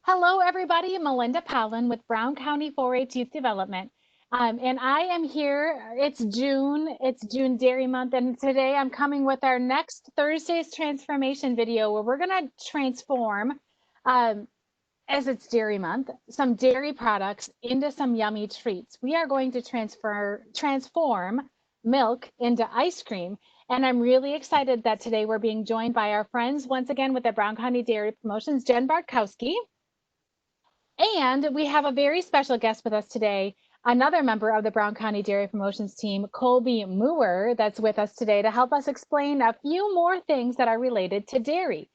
Hello, everybody. Melinda Powlin with Brown County 4-H Youth Development. And I am here. It's June. It's June Dairy Month. And today I'm coming with our next Thursday's transformation video where we're going to transform, as it's Dairy Month, some dairy products into some yummy treats. We are going to transform milk into ice cream. And I'm really excited that today we're being joined by our friends once again with the Brown County Dairy Promotions, Jen Bartkowski. And we have a very special guest with us today, another member of the Brown County Dairy Promotions team, Colby Moorer, that's with us today to help us explain a few more things that are related to dairy.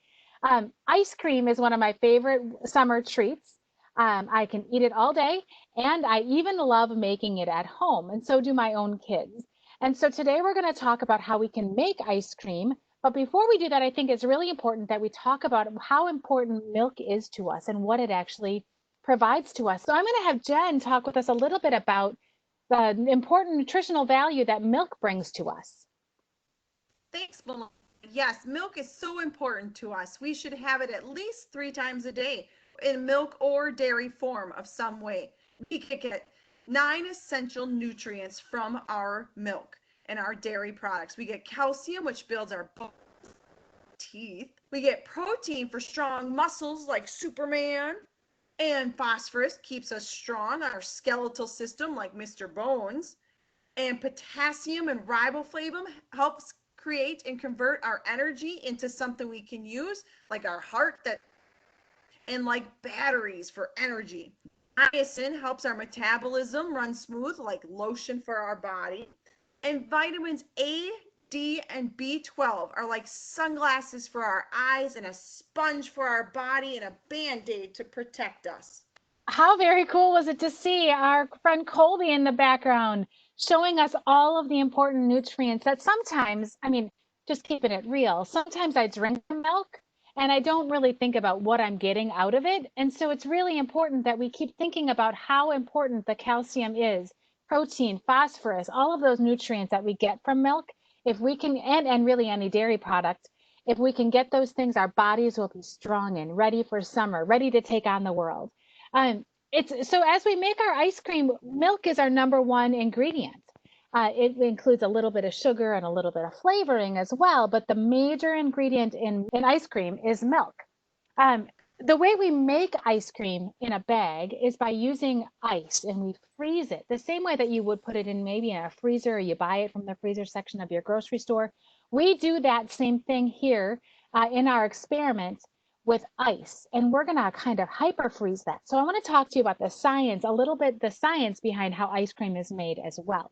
Ice cream is one of my favorite summer treats. I can eat it all day, and I even love making it at home, and so do my own kids. And so today we're going to talk about how we can make ice cream. But before we do that, I think it's really important that we talk about how important milk is to us and what it actually provides to us. So I'm going to have Jen talk with us a little bit about the important nutritional value that milk brings to us. Thanks, Melinda. Yes, milk is so important to us. We should have it at least 3 times a day in milk or dairy form of some way. We could get 9 essential nutrients from our milk and our dairy products. We get calcium, which builds our bones, teeth. We get protein for strong muscles like Superman. And phosphorus keeps us strong, our skeletal system like Mr. Bones. And potassium and riboflavin helps create and convert our energy into something we can use, like our heart, and like batteries for energy. Niacin helps our metabolism run smooth, like lotion for our body. And vitamins A, D, and B12 are like sunglasses for our eyes and a sponge for our body and a band-aid to protect us. How very cool was it to see our friend Colby in the background showing us all of the important nutrients that sometimes, I mean, just keeping it real, sometimes I drink the milk and I don't really think about what I'm getting out of it. And so it's really important that we keep thinking about how important the calcium is, protein, phosphorus, all of those nutrients that we get from milk. If we can, and really any dairy product, if we can get those things, our bodies will be strong and ready for summer, ready to take on the world. It's so as we make our ice cream, milk is our number one ingredient. It includes a little bit of sugar and a little bit of flavoring as well, but the major ingredient in ice cream is milk. Um, the way we make ice cream in a bag is by using ice and we freeze it the same way that you would put it in maybe in a freezer or you buy it from the freezer section of your grocery store. We do that same thing here in our experiment with ice, and we're going to kind of hyper freeze that. So I want to talk to you about the science, a little bit the science behind how ice cream is made as well.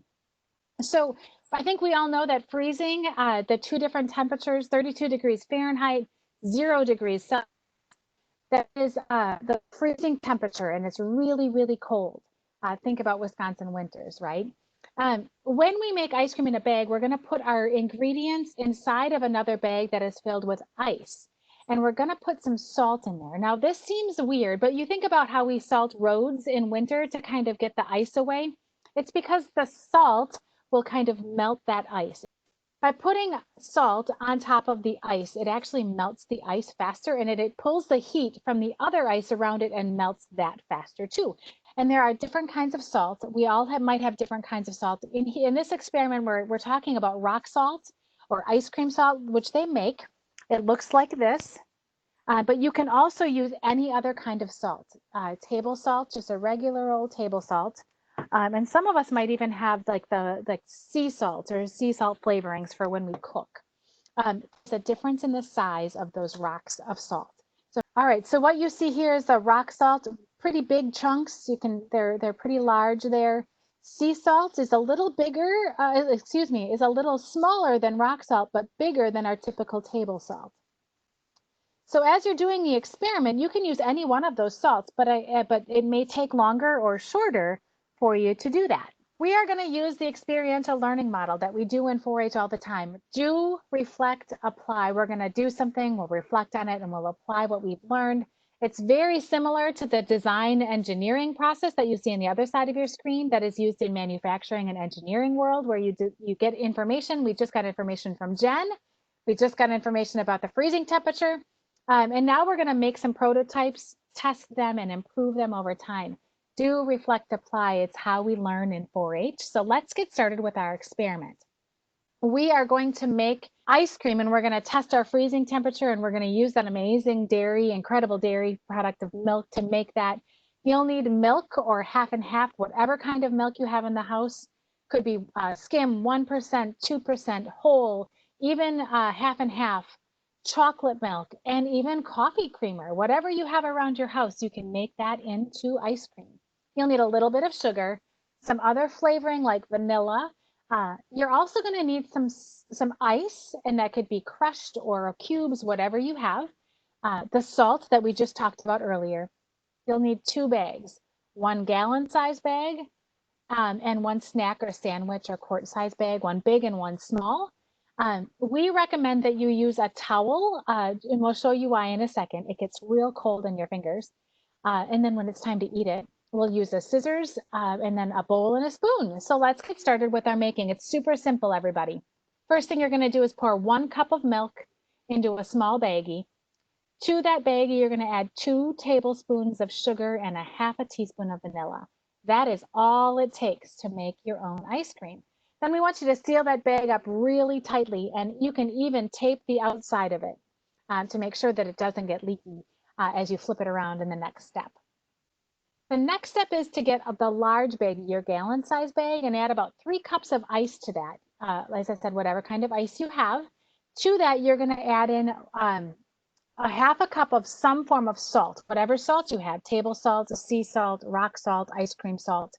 So I think we all know that freezing, the 2 different temperatures, 32 degrees Fahrenheit, 0 degrees Celsius, that is the freezing temperature, and it's really, really cold. Think about Wisconsin winters, right? When we make ice cream in a bag, we're going to put our ingredients inside of another bag that is filled with ice. And we're going to put some salt in there. Now, this seems weird, but you think about how we salt roads in winter to kind of get the ice away. It's because the salt will kind of melt that ice. By putting salt on top of the ice, it actually melts the ice faster and it pulls the heat from the other ice around it and melts that faster too. And there are different kinds of salt. We all might have different kinds of salt. In this experiment, we're talking about rock salt or ice cream salt, which they make. It looks like this, but you can also use any other kind of salt. Table salt, just a regular old table salt. And some of us might even have like the sea salt or sea salt flavorings for when we cook. There's a difference in the size of those rocks of salt. So, all right, so what you see here is the rock salt, pretty big chunks. They're pretty large there. Sea salt is a little bigger, is a little smaller than rock salt, but bigger than our typical table salt. So as you're doing the experiment, you can use any one of those salts, but it may take longer or shorter for you to do that. We are going to use the experiential learning model that we do in 4-H all the time. Do, reflect, apply. We're going to do something, we'll reflect on it, and we'll apply what we've learned. It's very similar to the design engineering process that you see on the other side of your screen that is used in manufacturing and engineering world, where you get information. We just got information from Jen. We just got information about the freezing temperature. And now we're going to make some prototypes test them, and improve them over time. Do, reflect, apply. It's how we learn in 4-H. So let's get started with our experiment. We are going to make ice cream, and we're going to test our freezing temperature, and we're going to use that amazing dairy, incredible dairy product of milk to make that. You'll need milk or half and half, whatever kind of milk you have in the house. Could be skim, 1%, 2%, whole, even half and half, chocolate milk, and even coffee creamer. Whatever you have around your house, you can make that into ice cream. You'll need a little bit of sugar, some other flavoring like vanilla. You're also going to need some ice, and that could be crushed or cubes, whatever you have. The salt that we just talked about earlier. You'll need 2 bags, 1 gallon size bag, and 1 snack or sandwich or quart size bag, 1 big and 1 small. We recommend that you use a towel, and we'll show you why in a second. It gets real cold in your fingers. And then when it's time to eat it, we'll use a scissors and then a bowl and a spoon. So let's get started with our making. It's super simple, everybody. First thing you're going to do is pour 1 cup of milk into a small baggie. To that baggie, you're going to add 2 tablespoons of sugar and a half a teaspoon of vanilla. That is all it takes to make your own ice cream. Then we want you to seal that bag up really tightly, and you can even tape the outside of it to make sure that it doesn't get leaky as you flip it around in the next step. The next step is to get the large bag, your gallon size bag, and add about 3 cups of ice to that. As I said, whatever kind of ice you have. To that, you're going to add in a half a cup of some form of salt, whatever salt you have, table salt, sea salt, rock salt, ice cream salt.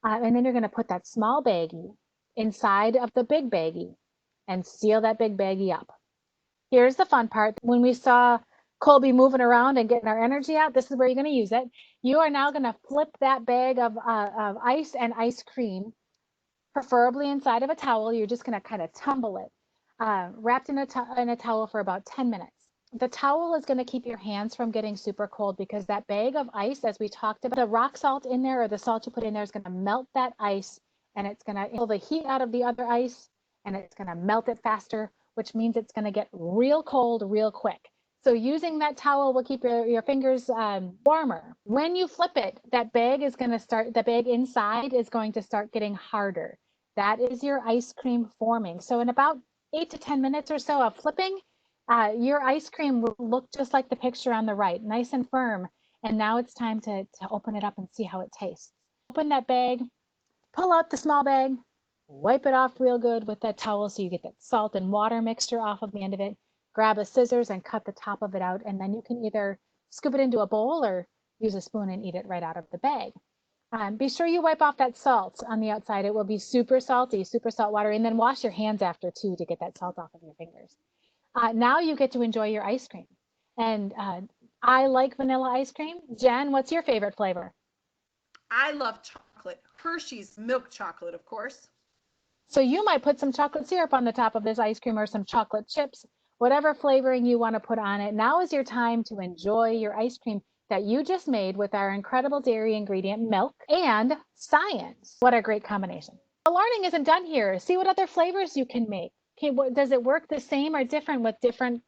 And then you're going to put that small baggie inside of the big baggie and seal that big baggie up. Here's the fun part. When we saw Colby moving around and getting our energy out, this is where you're going to use it. You are now going to flip that bag of ice and ice cream, preferably inside of a towel. You're just going to kind of tumble it, wrapped in a towel for about 10 minutes. The towel is going to keep your hands from getting super cold because that bag of ice, as we talked about, the rock salt in there or the salt you put in there is going to melt that ice, and it's going to pull the heat out of the other ice, and it's going to melt it faster, which means it's going to get real cold real quick. So using that towel will keep your fingers warmer. When you flip it, that bag is going to start, the bag inside is going to start getting harder. That is your ice cream forming. So in about 8 to 10 minutes or so of flipping, your ice cream will look just like the picture on the right, nice and firm. And now it's time to open it up and see how it tastes. Open that bag, pull out the small bag, wipe it off real good with that towel so you get that salt and water mixture off of the end of it. Grab a scissors and cut the top of it out, and then you can either scoop it into a bowl or use a spoon and eat it right out of the bag. Be sure you wipe off that salt on the outside. It will be super salty, super salt water, and then wash your hands after too to get that salt off of your fingers. Now you get to enjoy your ice cream. And I like vanilla ice cream. Jen, what's your favorite flavor? I love chocolate. Hershey's milk chocolate, of course. So you might put some chocolate syrup on the top of this ice cream or some chocolate chips, whatever flavoring you want to put on it. Now is your time to enjoy your ice cream that you just made with our incredible dairy ingredient, milk, and science. What a great combination. The learning isn't done here. See what other flavors you can make. Okay, does it work the same or different with different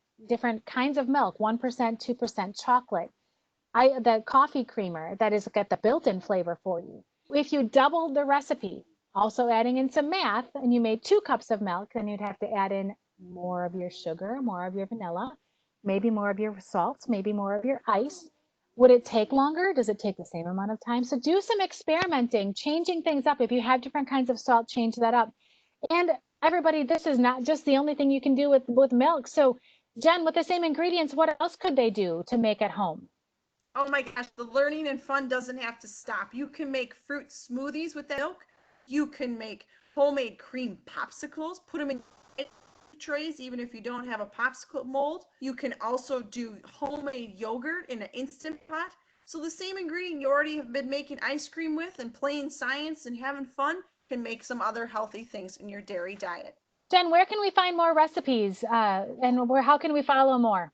kinds of milk? 1%, 2% chocolate. The coffee creamer that is got the built-in flavor for you. If you doubled the recipe, also adding in some math, and you made 2 cups of milk, then you'd have to add in more of your sugar, more of your vanilla, maybe more of your salts, maybe more of your ice. Would it take longer? Does it take the same amount of time? So do some experimenting, changing things up. If you have different kinds of salt, change that up. And everybody, this is not just the only thing you can do with milk. So Jen, with the same ingredients, what else could they do to make at home? Oh my gosh, the learning and fun doesn't have to stop. You can make fruit smoothies with that milk. You can make homemade cream popsicles, put them in trays even if you don't have a popsicle mold. You can also do homemade yogurt in an Instant Pot. So the same ingredient you already have been making ice cream with and playing science and having fun can make some other healthy things in your dairy diet. Jen, where can we find more recipes and how can we follow more?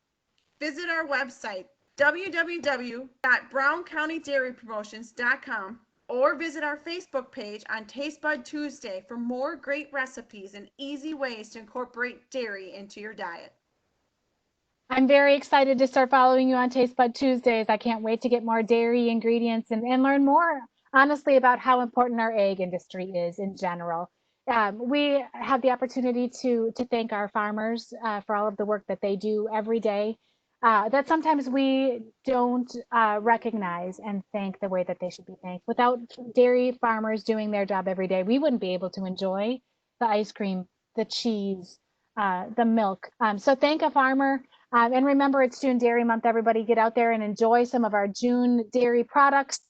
Visit our website, www.browncounty.dairypromotions.com, or visit our Facebook page on Taste Bud Tuesday for more great recipes and easy ways to incorporate dairy into your diet. I'm very excited to start following you on Taste Bud Tuesdays. I can't wait to get more dairy ingredients and learn more, honestly, about how important our egg industry is in general. We have the opportunity to thank our farmers for all of the work that they do every day. That sometimes we don't recognize and thank the way that they should be thanked. Without dairy farmers doing their job every day, we wouldn't be able to enjoy the ice cream, the cheese, the milk. So thank a farmer. And remember, it's June Dairy Month. Everybody get out there and enjoy some of our June dairy products.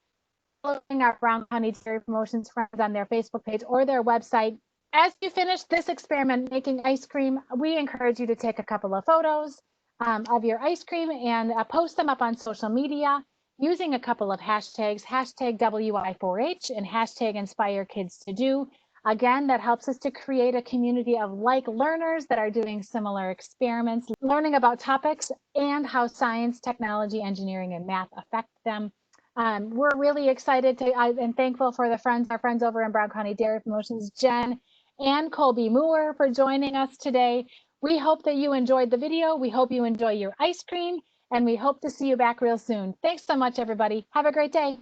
Following our Brown County Dairy Promotions friends on their Facebook page or their website. As you finish this experiment making ice cream, we encourage you to take a couple of photos of your ice cream and post them up on social media using a couple of hashtags, hashtag WI4H and hashtag Inspire Kids to Do. Again, that helps us to create a community of like learners that are doing similar experiments, learning about topics and how science, technology, engineering, and math affect them. We're really excited to and thankful for our friends over in Brown County Dairy Promotions, Jen and Colby Moore, for joining us today. We hope that you enjoyed the video. We hope you enjoy your ice cream, and we hope to see you back real soon. Thanks so much, everybody. Have a great day.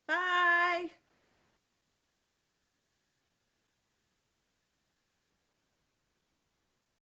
Bye.